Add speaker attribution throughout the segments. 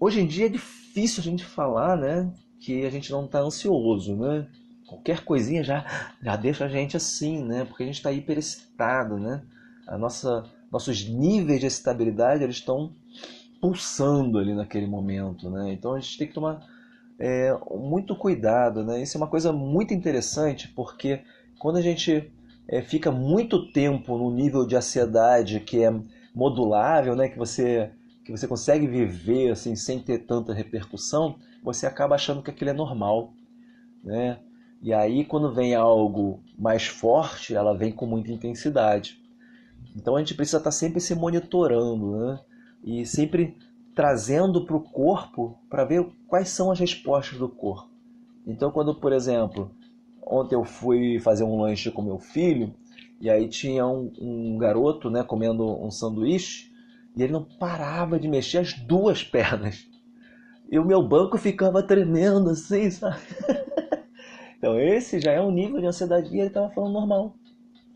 Speaker 1: Hoje em dia é difícil a gente falar, né, que a gente não está ansioso, né? Qualquer coisinha já deixa a gente assim, né? Porque a gente está hiperexcitado, né? Nossos níveis de excitabilidade eles estão pulsando ali naquele momento, né? Então a gente tem que tomar muito cuidado, né? Isso é uma coisa muito interessante porque quando a gente fica muito tempo no nível de ansiedade que é modulável, né? Que você consegue viver assim sem ter tanta repercussão, você acaba achando que aquilo é normal, né? E aí quando vem algo mais forte, ela vem com muita intensidade. Então a gente precisa estar sempre se monitorando, né? E sempre trazendo para o corpo para ver quais são as respostas do corpo. Então quando, por exemplo, ontem eu fui fazer um lanche com meu filho e aí tinha um garoto, né, comendo um sanduíche e ele não parava de mexer as duas pernas. E o meu banco ficava tremendo assim, sabe? Então esse já é um nível de ansiedade e ele estava falando normal,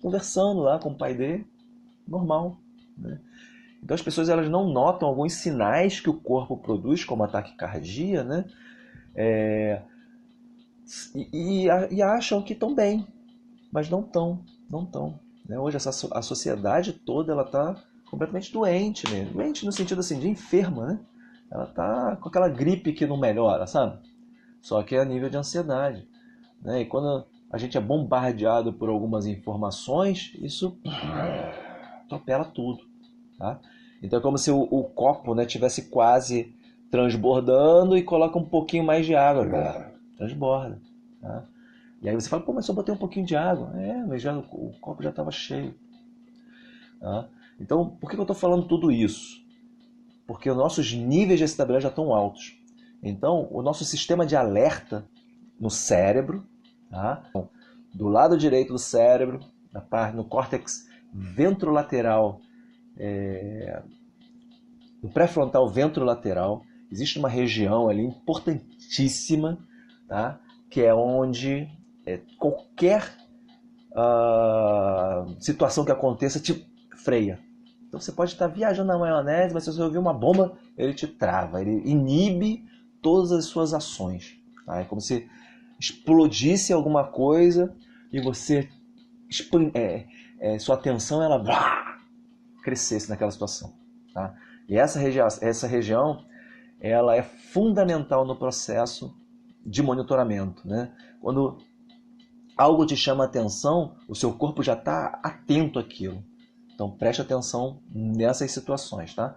Speaker 1: conversando lá com o pai dele, normal, né? Então as pessoas elas não notam alguns sinais que o corpo produz, como a taquicardia, né? E acham que estão bem, mas não estão, não estão. Né? Hoje a sociedade toda ela está completamente doente mesmo. Doente no sentido assim, de enferma, né? Ela está com aquela gripe que não melhora, sabe? Só que é a nível de ansiedade. Né? E quando a gente é bombardeado por algumas informações, isso atropela tudo. Tá? Então é como se o copo, né, tivesse quase transbordando e coloca um pouquinho mais de água. Transborda. Tá? E aí você fala, pô, mas só botei um pouquinho de água. Mas o copo já estava cheio. Tá? Então, por que eu estou falando tudo isso? Porque os nossos níveis de excitabilidade já estão altos. Então, o nosso sistema de alerta no cérebro, tá? Do lado direito do cérebro, no córtex ventrolateral, no pré-frontal ventrolateral, existe uma região ali importantíssima, tá? Que é onde qualquer situação que aconteça te freia. Então você pode estar viajando na maionese, mas se você ouvir uma bomba, ele te trava, ele inibe todas as suas ações. Tá? É como se explodisse alguma coisa e você sua atenção ela crescesse naquela situação. Tá? E essa região ela é fundamental no processo de monitoramento. Né? Quando algo te chama a atenção, o seu corpo já está atento àquilo. Então preste atenção nessas situações, tá?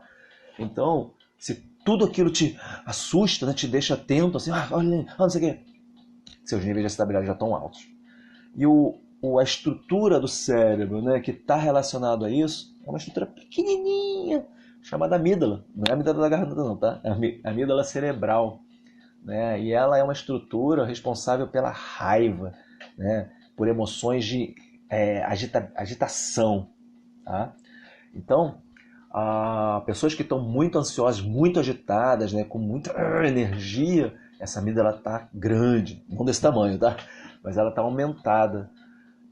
Speaker 1: Então, se tudo aquilo te assusta, né, te deixa atento, assim, olha, não sei o quê, seus níveis de estabilidade já estão altos. E a estrutura do cérebro, né, que está relacionado a isso, é uma estrutura pequenininha, chamada amígdala. Não é a amígdala da garganta não, tá? É a amígdala cerebral. Né? E ela é uma estrutura responsável pela raiva, né? Por emoções de agitação. Tá? Então, pessoas que estão muito ansiosas, muito agitadas, né? Com muita energia, essa amígdala está grande, não desse tamanho, tá? Mas ela está aumentada.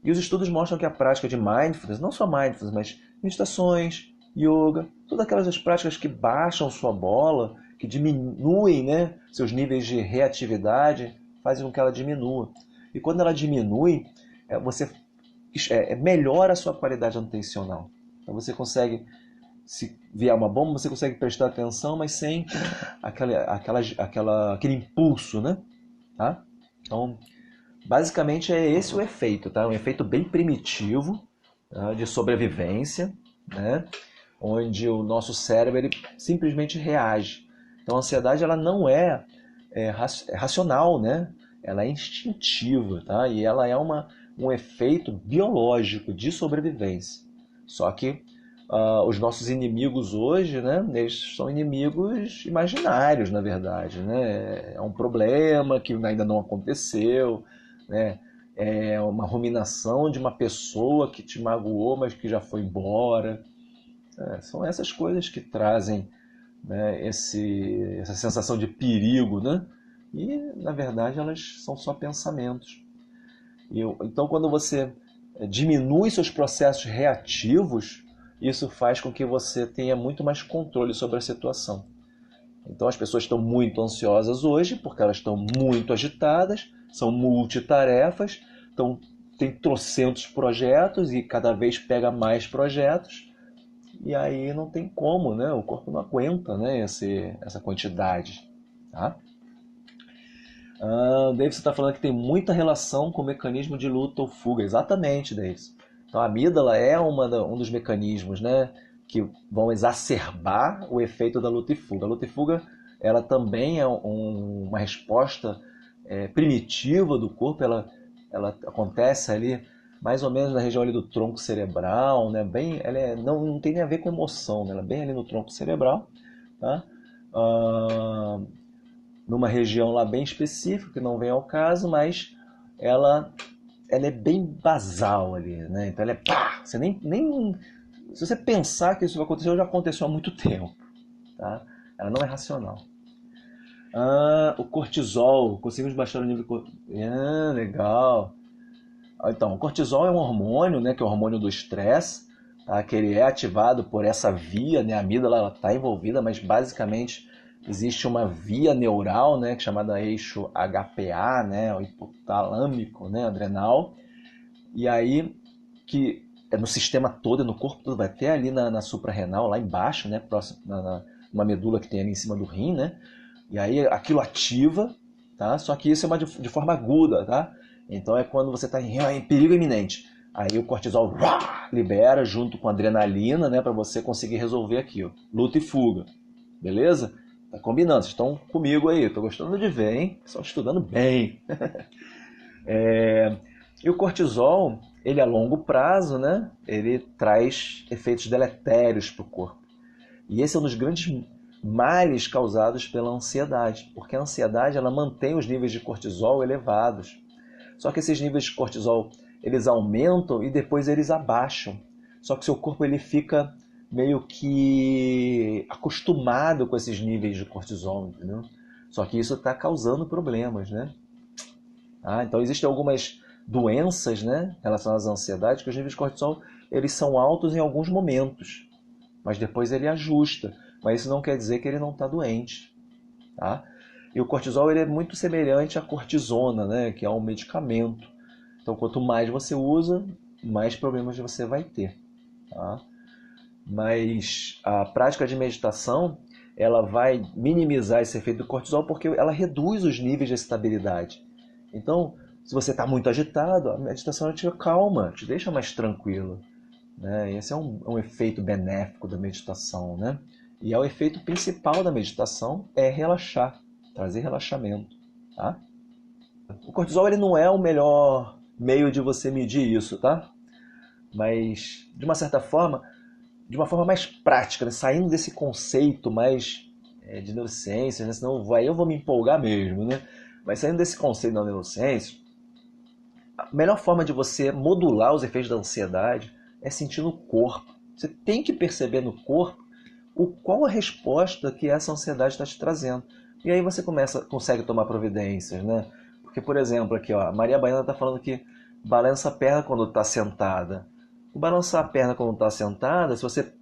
Speaker 1: E os estudos mostram que a prática de mindfulness, não só mindfulness, mas meditações, yoga, todas aquelas práticas que baixam sua bola, que diminuem, né, seus níveis de reatividade, fazem com que ela diminua. E quando ela diminui, você melhora a sua qualidade atencional. Então você consegue, se vier uma bomba, você consegue prestar atenção, mas sem aquele impulso, né? Tá? Então, basicamente é esse o efeito, tá? Um efeito bem primitivo, tá? De sobrevivência, né? Onde o nosso cérebro ele simplesmente reage. Então a ansiedade ela não é racional, né? Ela é instintiva, tá? E ela é um efeito biológico de sobrevivência. Só que os nossos inimigos hoje, né? Eles são inimigos imaginários, na verdade, né? É um problema que ainda não aconteceu, né? É uma ruminação de uma pessoa que te magoou, mas que já foi embora. São essas coisas que trazem, né, essa sensação de perigo, né? E, na verdade, elas são só pensamentos. Então, quando você diminui seus processos reativos, isso faz com que você tenha muito mais controle sobre a situação. Então as pessoas estão muito ansiosas hoje porque elas estão muito agitadas, são multitarefas, então tem trocentos projetos e cada vez pega mais projetos e aí não tem como, né? O corpo não aguenta, né? Essa quantidade, tá? Davis está falando que tem muita relação com o mecanismo de luta ou fuga. Exatamente, Davis. Então a amígdala é um dos mecanismos, né, que vão exacerbar o efeito da luta e fuga. A luta e fuga ela também é uma resposta primitiva do corpo. Ela acontece ali mais ou menos na região ali do tronco cerebral, né? Não tem nem a ver com emoção, né? Ela é bem ali no tronco cerebral, tá? Ah, numa região lá bem específica, que não vem ao caso, mas ela é bem basal ali, né? Então ela é pá! Você nem se você pensar que isso vai acontecer, já aconteceu há muito tempo, tá? Ela não é racional. O cortisol, conseguimos baixar o nível de cortisol. Legal. Então, o cortisol é um hormônio, né, que é o hormônio do estresse, tá? Que ele é ativado por essa via, né? A amígdala está envolvida, mas basicamente existe uma via neural, né, que é chamada eixo HPA, né, o hipotalâmico, né, adrenal, e aí que é no sistema todo, no corpo todo, vai até ali na suprarrenal, lá embaixo, né, próximo, numa medula que tem ali em cima do rim, né, e aí aquilo ativa, tá? Só que isso é de forma aguda, tá? Então é quando você está em perigo iminente. Aí o cortisol libera junto com a adrenalina, né, para você conseguir resolver aquilo. Luta e fuga, beleza? Tá combinando, vocês estão comigo aí, tô gostando de ver, hein? Estão estudando bem. E o cortisol, ele a longo prazo, né? Ele traz efeitos deletérios para o corpo. E esse é um dos grandes males causados pela ansiedade, porque a ansiedade ela mantém os níveis de cortisol elevados. Só que esses níveis de cortisol eles aumentam e depois eles abaixam. Só que seu corpo ele fica meio que acostumado com esses níveis de cortisol, entendeu? Só que isso está causando problemas, né? Então existem algumas doenças, né, relacionadas à ansiedade, que os níveis de cortisol eles são altos em alguns momentos, mas depois ele ajusta. Mas isso não quer dizer que ele não está doente, tá? E o cortisol ele é muito semelhante à cortisona, né, que é um medicamento. Então quanto mais você usa, mais problemas você vai ter, tá? Mas a prática de meditação ela vai minimizar esse efeito do cortisol porque ela reduz os níveis de estabilidade. Então, se você está muito agitado, a meditação te calma, te deixa mais tranquilo, né? Esse é um efeito benéfico da meditação, né? E é o efeito principal da meditação é relaxar, trazer relaxamento, tá? O cortisol ele não é o melhor meio de você medir isso, tá? Mas de uma certa forma, de uma forma mais prática, né? Saindo desse conceito mais de neurociência, né? Senão aí eu vou me empolgar mesmo, né? Mas saindo desse conceito da neurociência, a melhor forma de você modular os efeitos da ansiedade é sentir no corpo. Você tem que perceber no corpo qual a resposta que essa ansiedade está te trazendo. E aí você consegue tomar providências, né? Porque, por exemplo, aqui, ó, a Maria Baiana está falando que balança a perna quando está sentada. O balançar a perna quando está sentada, se você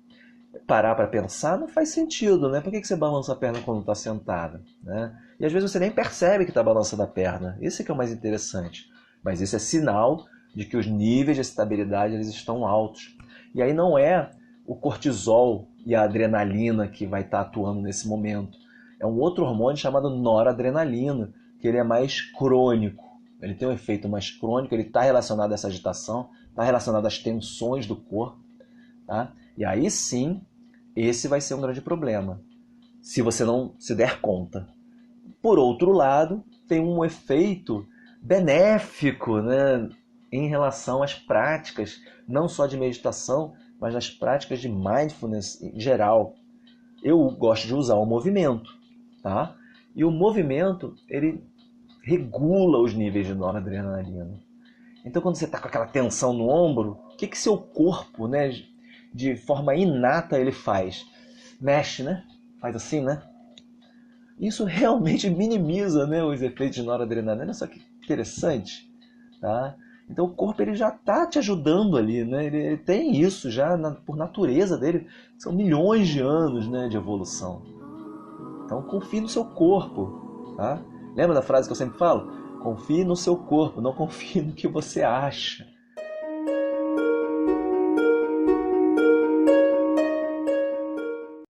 Speaker 1: parar para pensar, não faz sentido, né? Por que você balança a perna quando está sentada, né? E às vezes você nem percebe que está balançando a perna. Isso é que é o mais interessante. Mas isso é sinal de que os níveis de estabilidade eles estão altos. E aí não é o cortisol e a adrenalina que vai estar atuando nesse momento. É um outro hormônio chamado noradrenalina, que ele é mais crônico. Ele tem um efeito mais crônico, ele está relacionado a essa agitação, está relacionado às tensões do corpo, tá? E aí sim, esse vai ser um grande problema, se você não se der conta. Por outro lado, tem um efeito benéfico, né, em relação às práticas, não só de meditação, mas nas práticas de mindfulness em geral. Eu gosto de usar o movimento, tá? E o movimento, ele regula os níveis de noradrenalina. Então, quando você está com aquela tensão no ombro, o que seu corpo, né, de forma inata, ele faz? Mexe, né? Faz assim, né? Isso realmente minimiza, né, os efeitos de noradrenalina. Olha só que interessante, tá? Então o corpo ele já está te ajudando ali, né? Ele tem isso já por natureza dele. São milhões de anos, né, de evolução. Então confie no seu corpo, tá? Lembra da frase que eu sempre falo? Confie no seu corpo, não confie no que você acha.